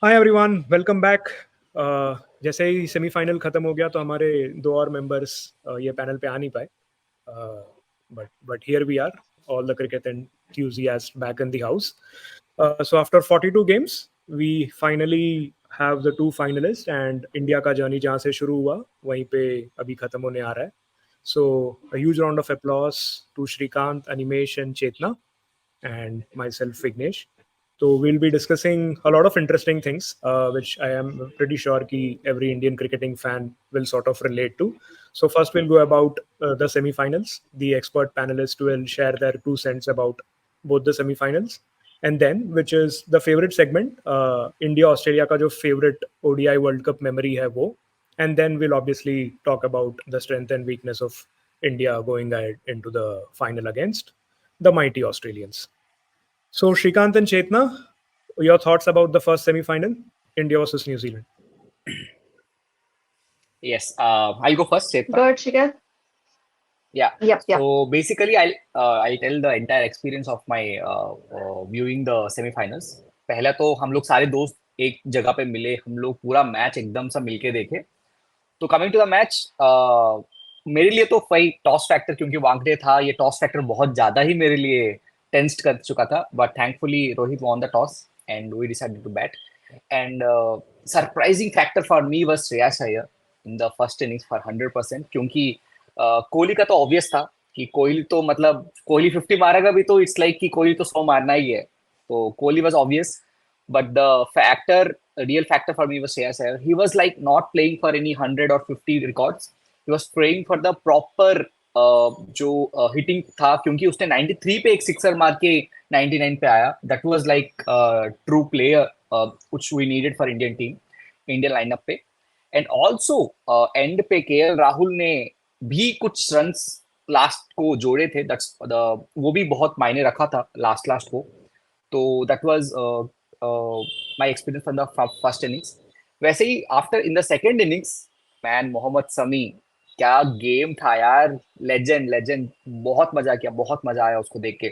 Hi everyone, welcome back. जैसे ही semifinal खत्म हो गया तो हमारे दो और मेंबर्स ये पैनल पे आ नहीं पाए, but here we are, all the cricket enthusiasts back in the house. So after 42 games we finally have the two finalists and India का जर्नी जहाँ से शुरू हुआ वहीं पे अभी खत्म होने आ रहा है. So a huge round of applause to Shrikant, Animesh and Chetna and myself, Vignesh. So we'll be discussing a lot of interesting things, which I am pretty sure ki every Indian cricketing fan will sort of relate to. So first we'll go about the semi-finals. The expert panelists will share their 2 cents about both the semi-finals, and then, which is the favorite segment, India Australia का जो favorite ODI World Cup memory है वो, and then we'll obviously talk about the strength and weakness of India going ahead into the final against the mighty Australians. So, Shrikant and Chetna, your thoughts about the first semi-final, India versus New Zealand? Yes, I'll go first, Chetna. Good, Shikhar. Yeah. Yep. So basically, I'll tell the entire experience of my viewing the semi-finals. पहला तो हम लोग सारे दोस्त एक जगह पे मिले, हम लोग पूरा मैच एकदम से मिलके देखे. तो कमिंग टू द मैच, मेरे लिए तो वही टॉस फैक्टर, क्योंकि वांगडे था, ये टॉस फैक्टर बहुत ज्यादा ही मेरे लिए टेंस्ड कर चुका था. But thankfully Rohit won the toss and we decided to bat. And surprising factor for me was Shreyas Iyer in the first innings for 100%, क्योंकि कोहली का तो ऑब्वियस था कि कोहली तो मतलब कोहली 50 मारेगा भी तो इट्स लाइक कि कोहली तो 100 मारना ही है. तो Kohli was obvious. But the real factor for me was Shreyas Iyer. He was like not playing for any 100 or 50 records. He was playing for the proper जो hitting था, क्योंकि उसने 93 पे एक सिक्सर मार के 99 पे आया. That was like true player which we needed for Indian team, Indian lineup पे. And also end पे केएल राहुल ने भी कुछ runs लास्ट को जोड़े थे. That's वो भी बहुत मायने रखा था लास्ट को. तो that was my experience from the first innings. वैसे ही after in the second innings, man Mohammed Shami, क्या गेम था यार. लेजेंड. बहुत मजा आया उसको देख के.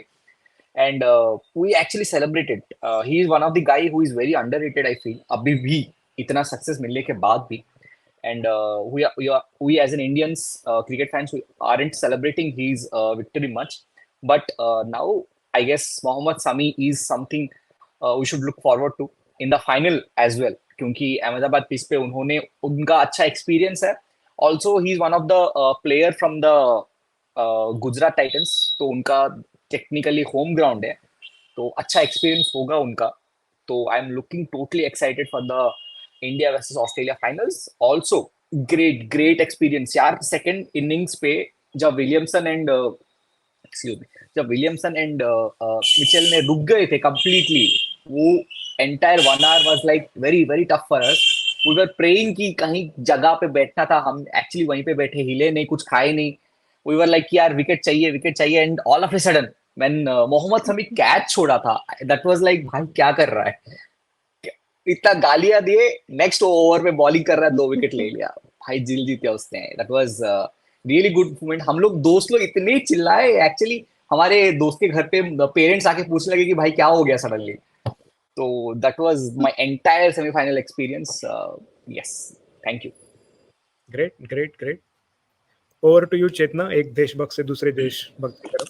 And we actually celebrated. He is one of the guy who is very underrated, I feel, अभी भी इतना सक्सेस मिलने के बाद भी. And we as an Indians cricket fans, we aren't celebrating his victory much. But now I guess Mohammad Sami is something we should look forward to in the final as well, क्योंकि Ahmedabad pitch पे उन्होंने उनका अच्छा experience है. Also he is one of the player from the Gujarat Titans, तो उनका technically home ground है, तो अच्छा एक्सपीरियंस होगा उनका. तो I am looking totally excited for the India versus Australia finals. Also great experience यार. सेकेंड इनिंग्स पे जब विलियमसन एंड मिचेल ने रुक गए थे कंप्लीटली, वो entire 1 hour was like very very tough for us. We were praying कि कहीं जगह पे बैठना था. हम एक्चुअली वहीं पे बैठे, हिले नहीं, कुछ खाए नहीं. वी वर लाइक यार विकेट चाहिए. And all of a sudden when Mohammed Shami catch छोड़ा था, दैट वाज लाइक भाई क्या कर रहा है. इतना गालियां दिए, नेक्स्ट ओवर पे बॉलिंग कर रहा है, 2 विकेट ले लिया. भाई दिल जीत उसने. That was really good moment. हम लोग दोस्त लोग इतने चिल्लाए, एक्चुअली हमारे दोस्त के घर पे पेरेंट्स आके पूछने लगे कि भाई क्या हो गया सडनली. तो that was my entire semifinal experience. Yes, thank you. Great. Over to you, Chetna. एक देशभक्त से दूसरे देशभक्त की तरफ.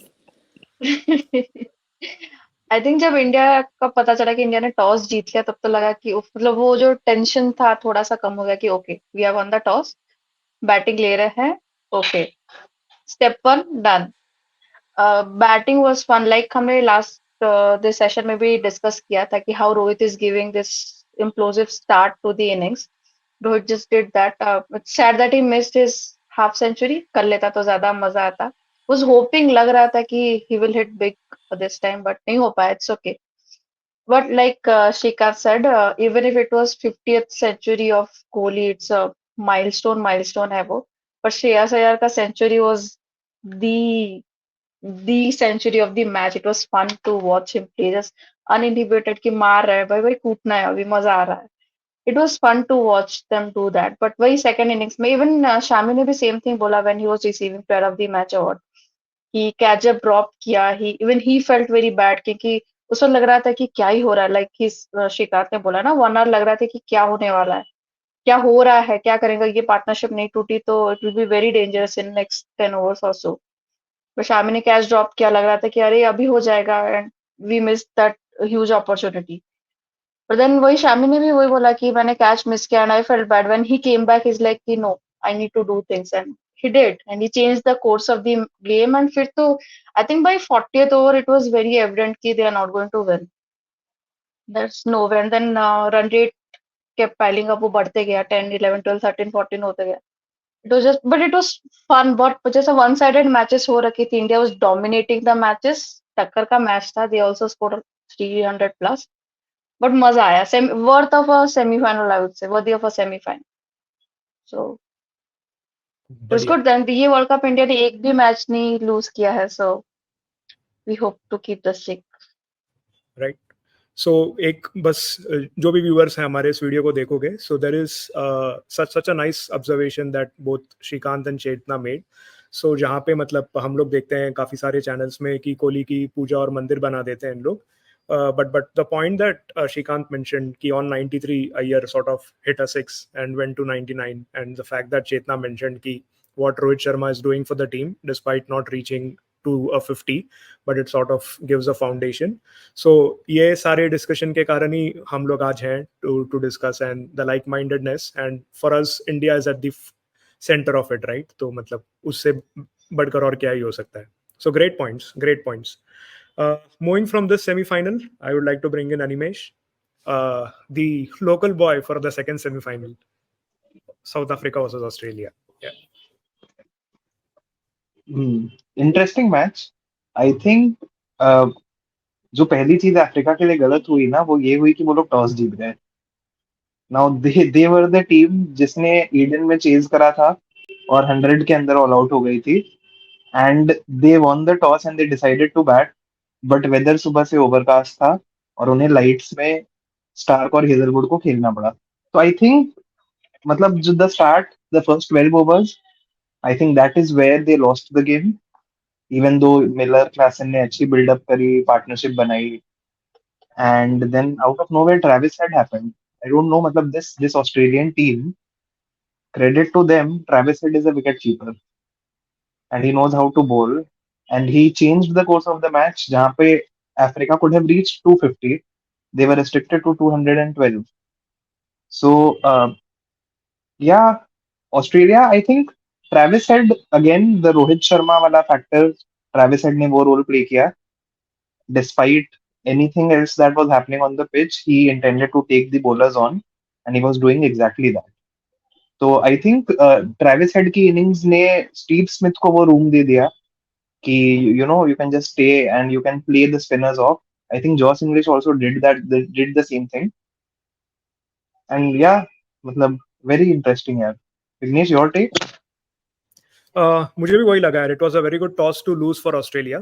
आई थिंक जब इंडिया का पता चला कि इंडिया ने टॉस जीत लिया, तब तो लगा कि मतलब वो जो टेंशन था थोड़ा सा कम हो गया कि okay we have won the toss, batting ले रहे हैं, okay step 1 done. Batting was fun. Like हमने लास्ट दिस सेशन में भी डिस्कस किया था कि how Rohit is giving this implosive start to the innings. Rohit just did that. It's sad that he missed his half century. कर लेता तो ज्यादा मजा आता. was hoping, लग रहा था कि he will hit big this time, but नहीं हो पाया. It's okay. But like Shrikant said, even if it was 50th century of Kohli, it's a milestone है वो. But Shreyas Iyer का century was the century of the match. It was fun to watch him play, just uninhibited कि मार रहा है भाई भाई, कूटना है अभी, मजा आ रहा है. It was fun to watch them do that. But वही second innings में even Shami ने भी same thing बोला when he was receiving player of the match award. He catch जब ड्रॉप किया, he even he felt very bad क्योंकि उस वक़्त लग रहा था कि क्या ही हो रहा है, लाइक श्रीकांत ने बोला ना 1 आवर लग रहा था कि क्या होने वाला है? क्या हो रहा है? क्या करेंगे? ये पार्टनरशिप नहीं टूटी तो it will be very dangerous in next 10 overs और सो। तो शामी ने कैच ड्रॉप किया, लग रहा था कि अरे अभी हो जाएगा and we missed that huge opportunity. But then वही शामी ने भी वही बोला कि मैंने कैच मिस किया and I felt bad when he came back is like कि no I need to do things and he did and he changed the course of the game and फिर तो I think by 40th over it was very evident कि they are not going to win. There's no way and then run rate kept piling up, वो बढ़ते गया 10, 11, 12, 13, 14 होते गया. It was just, but it was fun. बहुत जैसे one-sided matches हो रखी थी. India was dominating the matches. टक्कर का मैच था. They also scored 300 plus. But मजा आया. Worth of a semi-final, I would say. Worthy of a semi-final. So it was बढ़िया, good. Then ये वर्ल्ड कप इंडिया ने एक भी मैच नहीं लूज किया है. So we hope to keep the streak. Right. So एक बस जो भी व्यूअर्स हैं हमारे इस वीडियो को देखोगे, so there is such a nice observation that both Srikanth and Chetna made. सो जहाँ पे मतलब हम लोग देखते हैं काफ़ी सारे चैनल्स में कि कोहली की पूजा और मंदिर बना देते हैं इन लोग, but the point that Shrikant mentioned कि on 93 Iyer sort of hit a six and went to 99, and the fact that Chetna mentioned कि what Rohit Sharma is doing for the team despite not reaching to a 50, but it sort of gives a foundation. So ये सारे discussion के कारण ही हम लोग आज हैं to discuss, and the like mindedness, and for us India is at the center of it, right? तो मतलब उससे बढ़कर और क्या ही हो सकता है. So great points, great points. Moving from this semi-final, I would like to bring in Animesh, the local boy for the second semi-final, South Africa versus Australia. Yeah. Interesting match. I think जो पहली चीज Africa के लिए गलत हुई ना, वो ये हुई कि वो लोग टॉस जीत गए। Now they were the team जिसने ईडन में चेज करा था और 100 के अंदर ऑल आउट हो गई थी, and they won the toss and they decided to bat. But weather सुबह से ओवरकास्ट था और उन्हें लाइट्स में स्टार्क और हेजलवुड को खेलना पड़ा। तो आई थिंक मतलब जो the first 12 overs, I think that is where they lost the game. Even though Miller Klaasen ने अच्छी बिल्डअप करी, पार्टनरशिप बनाई, and then out of nowhere Travis had happened. I don't know, matlab this Australian team, credit to them, Travis Head is a wicket keeper and he knows how to bowl, and he changed the course of the match. जहाँ पे Africa could have reached 250, they were restricted to 212. So yeah, Australia, I think Travis Head again, the Rohit Sharma वाला factor, Travis Head ने वो role play किया. Despite anything else that was happening on the pitch, he intended to take the bowlers on, and he was doing exactly that. तो I think Travis Head की innings ने Steve Smith को वो room दे दिया कि you know you can just stay and you can play the spinners off. I think Jos Inglis also did the same thing, and yeah मतलब very interesting यार। Vignesh, your take? मुझे भी वही लगा यार, it was a very good toss to lose for Australia,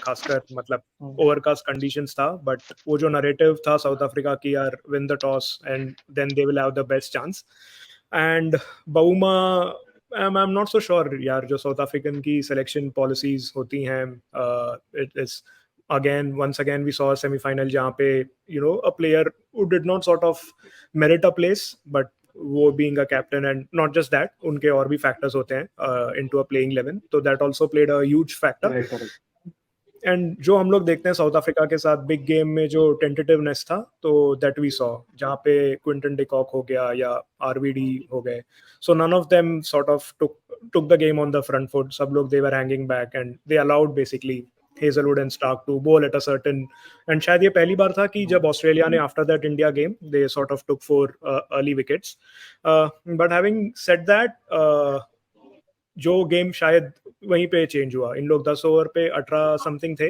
खासकर मतलब overcast conditions था, बट वो जो नरेटिव था साउथ अफ्रीका की यार, win the toss and then they will have the best chance, and Bavuma I am not so sure यार, जो साउथ अफ्रीकन की सिलेक्शन पॉलिसीज होती हैं, it is again once again we saw a semi-final जहाँ पे a player who did not sort of merit a place, but वो being a captain and not just that, उनके और भी factors होते हैं into a playing 11, तो that also played a huge factor. Correct. And जो हम लोग देखते हैं साउथ अफ्रीका के साथ बिग गेम में जो टेंटेटिवनेस था, तो दैट वी सॉ, जहाँ पे क्विंटन डिकॉक हो गया या आरवीडी हो गए, so none of them sort of took the game on the front foot. सब लोग they were hanging back and they allowed basically Hazelwood and Stark to bowl at a certain, and शायद ये पहली बार था कि जब ऑस्ट्रेलिया ने after that India game they sort of took 4 early wickets, but having said that, जो game शायद वहीं पे चेंज हुआ, इन लोग 10 ओवर पे 18 समथिंग थे,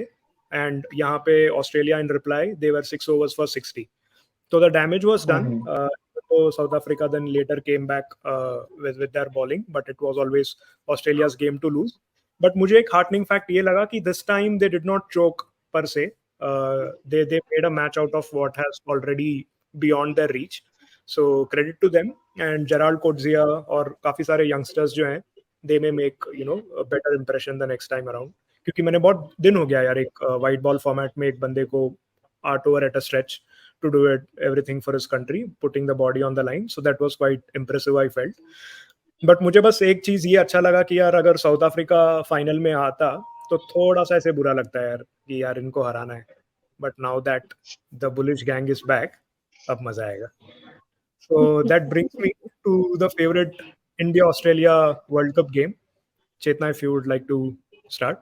एंड यहाँ पे Australia in reply they were 6 overs for 60, so the damage was done. So South Africa then later came back with their bowling, but it was always Australia's game to lose. But मुझे एक heartening fact ये लगा कि this time they did not choke per se. They made a match out of what has already beyond their reach. So credit to them, and Gerald Coetzee और काफी सारे youngsters जो हैं, they may make a better impression the next time around. क्योंकि मैंने बहुत दिन हो गया यार एक वाइट बॉल फॉर्मेट में एक बंदे को 8 over at a stretch to do it everything for his country, putting the body on the line. So that was quite impressive, I felt. But मुझे बस एक चीज ये अच्छा लगा कि यार अगर साउथ अफ्रीका फाइनल में आता तो थोड़ा सा ऐसे बुरा लगता है यार कि यार इनको हराना है. But now that the bullish gang is back, अब मजा आएगा. So that brings me to the favorite India Australia World Cup game. Chetna, if you would like to start.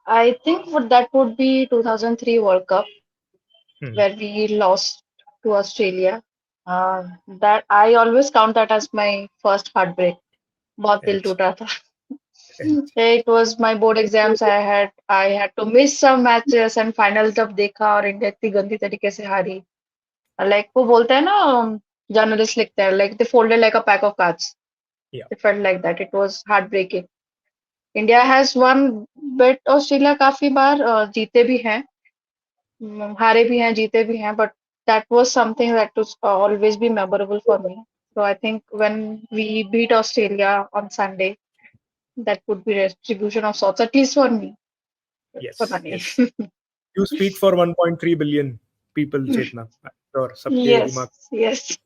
I think that would be 2003 World Cup Hmm. where we lost to Australia. That I always count that as my first heartbreak. बहुत दिल H. टूटा था. H. It was my board exams. I had to miss some matches and final जब देखा और India इतनी गंदी तरीके से हारी. Like वो बोलते हैं ना, जर्नलिस्ट लिखते हैं, like they folded like a pack of cards. Yeah. It felt like that. It was heartbreaking. India has won but Australia काफी बार जीते भी हैं, हारे भी हैं, जीते भी हैं, but that was something that was always be memorable for me. So I think when we beat Australia on Sunday, that would be retribution of sorts, at least for me. पता Yes. नहीं. Yes. You speak for 1.3 billion people, Chetna. I'm sure सबके दिमाग. Yes.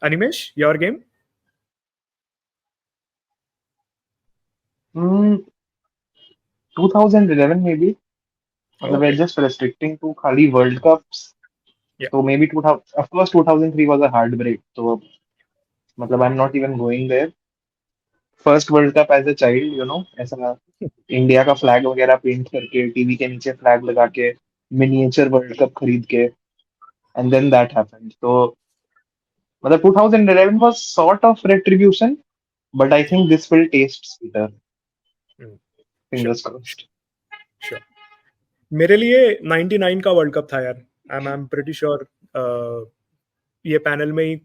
Animesh, your game? 2011 maybe. मतलब we're Okay. just restricting to खाली World Cups. Yeah. So maybe 2000. Of course, 2003 was a heartbreak. So मतलब I'm not even going there. First World Cup as a child, ऐसा India का flag वगैरह paint करके TV के नीचे flag लगा के मिनिएचर वर्ल्ड कप खरीद के एंड देन दैट हैपेंड. तो मतलब 2011 was sort of retribution, but I think this will taste sweeter. Hmm. Sure. Fingers crossed. Sure. मेरे लिए 99 का वर्ल्ड कप था यार. I'm pretty sure ये पैनल में ही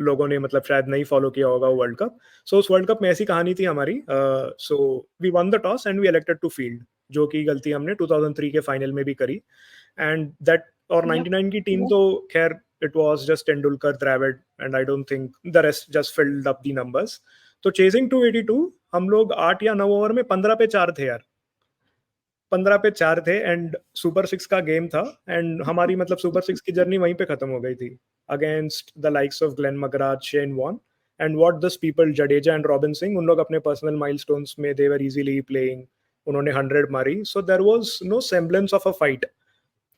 लोगों ने मतलब शायद नहीं फॉलो किया होगा वो वर्ल्ड कप. सो उस वर्ल्ड कप में ऐसी कहानी थी हमारी. So we won the toss and we elected to field, जो कि गलती हमने 2003 के फाइनल में भी करी. एंड दैट और Yep. 99 की टीम तो खैर it was just Tendulkar, Dravid and I don't think the rest just filled up the numbers. तो चेजिंग 282 हम लोग 8 या 9 ओवर में 15 पे 4 थे यार. 15 पे 4 थे एंड सुपर 6 का गेम था. एंड हमारी मतलब सुपर 6 की जर्नी वहीं पे खत्म हो गई थी against the likes of Glenn McGrath, Shane Warne and what this people, Jadeja and Robin Singh. उन लोग अपने पर्सनल माइलस्टोन्स में दे वर इजीली प्लेइंग. उन्होंने 100 मारी. So there was no semblance of a fight.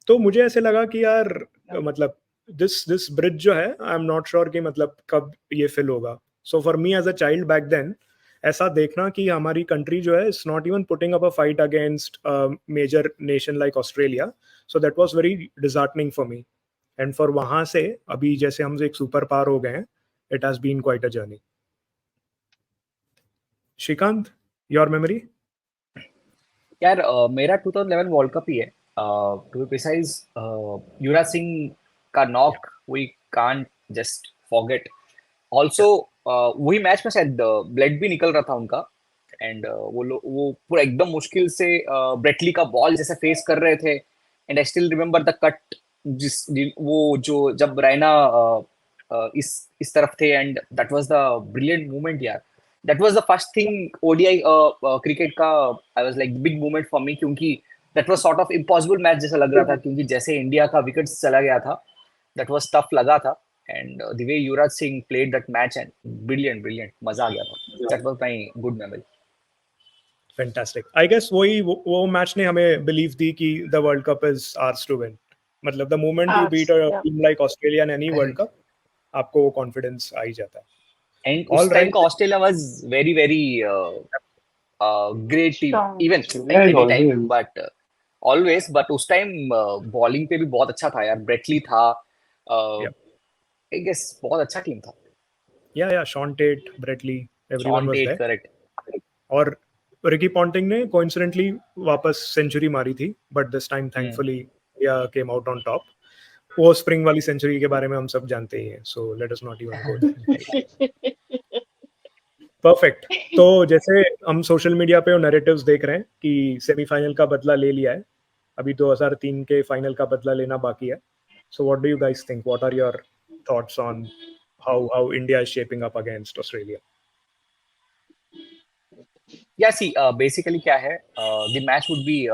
तो मुझे ऐसे लगा कि यार मतलब दिस ब्रिज जो है, आई एम नॉट श्योर कि मतलब कब ये फिल होगा. So for me as a child back then, ऐसा देखना कि हमारी कंट्री जो है is not even putting up a fight against major nation like Australia. So that was very disheartening for me. And for वहां से अभी जैसे हम एक सुपर पावर हो गए हैं, it has been quite a journey. Srikanth, your memory? यार मेरा 2011 वर्ल्ड कप ही है. To be precise, Yuvraj Singh का knock we can't just forget. Also वही मैच में शायद ब्लड भी निकल रहा था उनका. एंड वो पूरा एकदम मुश्किल से ब्रेटली का बॉल जैसे फेस कर रहे थे. And I still remember the cut, वो जो जब रैना इस तरफ थे. And that was the brilliant moment यार. That was the first thing ODI cricket का. I was like big moment for me, क्योंकि that was sort of impossible match जैसा लग रहा था, क्योंकि जैसे इंडिया का विकेट चला गया था, दैट वाज टफ लगा था. And the way Yuvraj Singh played that match, and brilliant, मजा आ गया था. That was my good memory. Fantastic. I guess वो मैच ने हमें बिलीव दी कि the world cup is ours to win. मतलब the moment you beat a Yeah. Team like Australia in any world cup, आपको वो कॉन्फिडेंस आ ही जाता है. And ऑल उस टाइम राइट. का Australia was very great team, Strong. even Yeah, at it any time, always. but always. But उस time bowling पे भी बहुत अच्छा था यार. ब्रेटली था, या I guess बहुत अच्छा टीम था. Yeah Shaun Tait, Brett, Lee Sean was Tate, there. correct. और रिकी पॉन्टिंग ने कोइंसिडेंटली वापस सेंचुरी मारी थी, but this time thankfully yeah came out on top. वो स्प्रिंग वाली सेंचुरी के बारे में हम सब जानते ही हैं, so let us not even go there. Perfect. तो जैसे हम सोशल मीडिया पे नैरेटिव्स देख रहे हैं कि सेमीफाइनल का बदला ले लिया है, अभी 2003 के फाइनल का बदला लेना बाकी है. So what do you guys think, what are your thoughts on how India is shaping up against Australia? Yeah see basically क्या है, the match would be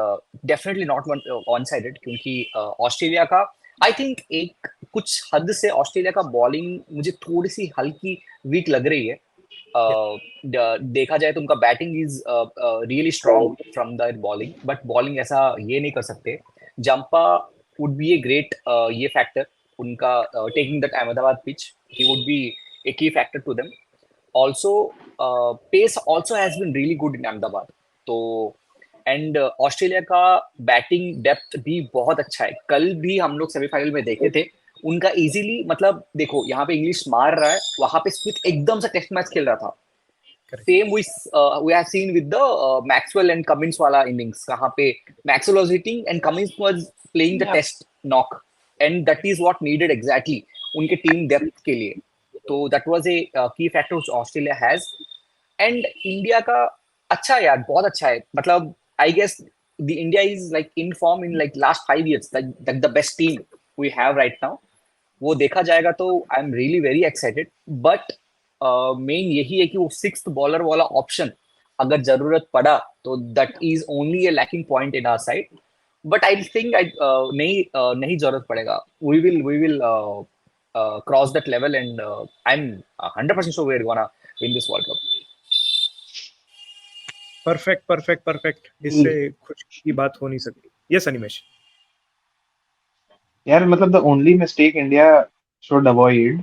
definitely not one sided, क्योंकि ऑस्ट्रेलिया का I think एक कुछ हद से Australia का bowling मुझे थोड़ी सी हल्की वीक लग रही है. देखा जाए तो उनका batting is really strong from the bowling, but bowling ऐसा ये नहीं कर सकते. Zampa would be a great ये फैक्टर उनका, taking that Ahmedabad pitch, he would be a key factor to them. Also, pace also has been really good in Ahmedabad. तो and Australia का batting depth भी बहुत अच्छा है. कल भी हम लोग सेमीफाइनल में देखे थे उनका इजीली, मतलब देखो यहाँ पे इंग्लिश मार रहा है, वहां पे स्मिथ एकदम से टेस्ट मैच खेल रहा था. Correct. Same we have seen with the Maxwell and Cummins वाला इनिंग्स, कहाँ पे Maxwell was hitting and Cummins was playing the Yeah. Test knock, and that is what needed exactly उनके team depth के लिए. तो that was a key factor which Australia has. And India का अच्छा है यार, बहुत अच्छा है. मतलब I guess the India is like in form in like last 5 years, like the best team we have right now. वो देखा जाएगा तो I am really very excited. But main यही है कि वो सिक्स्थ बॉलर वाला ऑप्शन अगर जरूरत पड़ा तो that is only a lacking point in our side. But I think I नहीं जरूरत पड़ेगा. We will cross that level, and I am 100% sure we're gonna win this World Cup. Perfect perfect perfect, इससे खुशी की बात हो नहीं सकती. यस अनिमेश. यार मतलब the only mistake India should avoid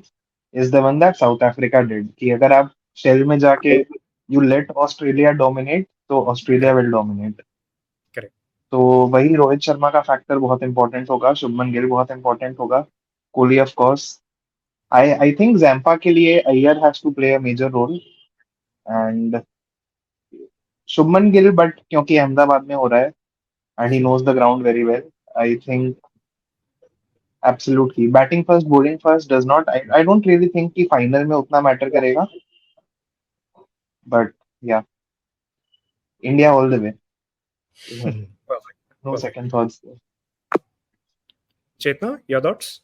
is the one that South Africa did, कि अगर आप शेल में जाके यू लेट ऑस्ट्रेलिया डोमिनेट तो ऑस्ट्रेलिया विल डोमिनेट. करेक्ट. तो वही रोहित शर्मा का फैक्टर बहुत इंपॉर्टेंट होगा, शुभमन गिल बहुत इंपॉर्टेंट होगा, Kohli of course. I think Zampa के लिए Iyer has to play a major role and Shubman Gill, but क्योंकि अहमदाबाद में हो रहा है and he knows the ground very well. I think absolutely batting first, bowling first does not. I don't really think कि final में उतना matter करेगा. But yeah, India all the way. Perfect No perfect. second thoughts. Chetna, your thoughts?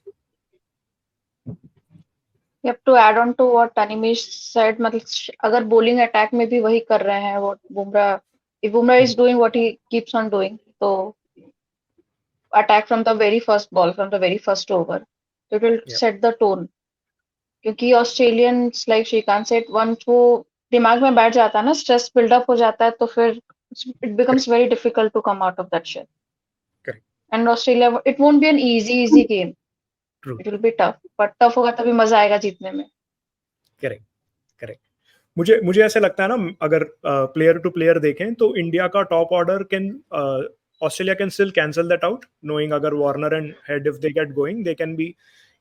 Yep, to add on to what Animesh said, मतलब अगर bowling attack में भी वही कर रहे हैं वो Bumrah, if Bumrah is doing what he keeps on doing, तो attack from the very first ball, from the very first over, it will Yeah. set the tone. क्योंकि Australians like Srikanth said, once वो दिमाग में बैठ जाता है ना, स्ट्रेस बिल्डअप हो जाता है, तो फिर it becomes very difficult to come out of that shit. Correct. And Australia, it won't be an easy game, true. It will be tough, but tough होगा तभी मजा आएगा जीतने में. Correct correct. मुझे मुझे ऐसे लगता है ना, अगर प्लेयर टू प्लेयर देखें तो इंडिया का top order can, Australia can still cancel that out, knowing अगर Warner and Head if they get going they can be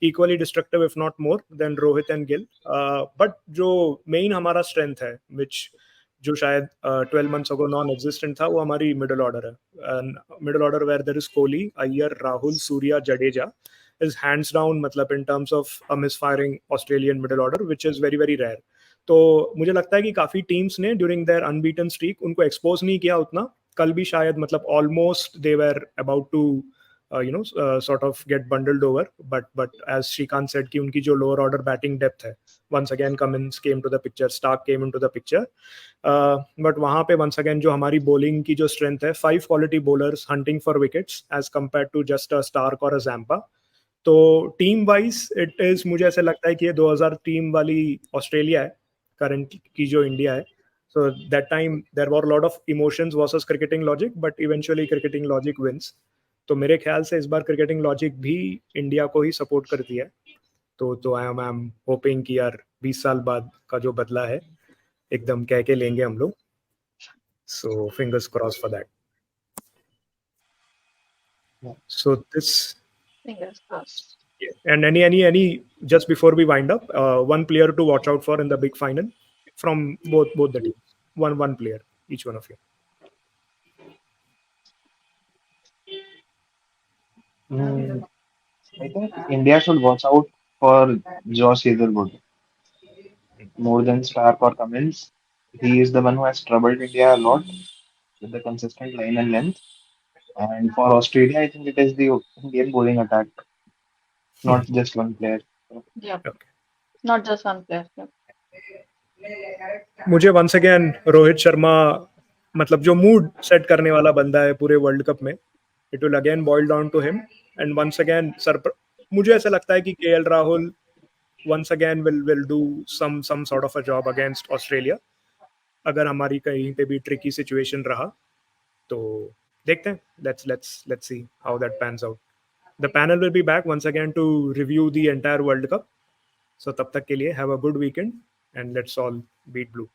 equally destructive if not more than Rohit and Gill. But जो main हमारा strength है, which जो शायद 12 months ago non existent था, वो हमारी middle order है. Middle order where there is Kohli, Iyer, Rahul, Surya, Jadeja is hands down, मतलब in terms of a misfiring Australian middle order, which is very very rare. तो मुझे लगता है कि काफी टीम्स ने ड्यूरिंग देयर अनबीटन स्ट्रीक उनको एक्सपोज नहीं किया उतना. कल भी शायद मतलब almost they were about to sort of get bundled over, but as Shrikant said कि उनकी जो lower order batting depth है, once again Cummins came to the picture, Stark came into the picture, but वहाँ पे once again जो हमारी bowling की जो strength है, 5 quality bowlers hunting for wickets as compared to just a Stark or a Zampa. तो team wise it is, मुझे ऐसा लगता है कि ये 2000 टीम वाली ऑस्ट्रेलिया है करंट की जो इंडिया है. So that time there were lot of emotions versus cricketing logic, but eventually cricketing logic wins. तो मेरे ख्याल से इस बार क्रिकेटिंग लॉजिक भी इंडिया को ही सपोर्ट करती है. तो आई एम होपिंग कि यार 20 साल बाद का जो बदला है एकदम कह के लेंगे हम लोग. So fingers cross for that. So this Fingers crossed. and any just before we wind up, one player to watch out for in the big final from both the teams. One player, each one of you. I think India should watch out for Josh Hazelwood more than Stark or Cummins. He is the one who has troubled India a lot with the consistent line and length. And for Australia, I think it is the Indian bowling attack, not just one player. Yeah, Okay. not just one player. Yeah. मुझे once again Rohit Sharma मतलब जो mood set करने वाला बंदा है पूरे World Cup में, it will again boil down to him and once again मुझे ऐसा लगता है कि KL Rahul once again will do some sort of a job against Australia अगर हमारी कहीं पे भी ट्रिकी सिचुएशन रहा तो देखते हैं. Let's see how that pans out. The panel will be back once again to review the entire World Cup. So तब तक के लिए have a good weekend and let's all beat blue.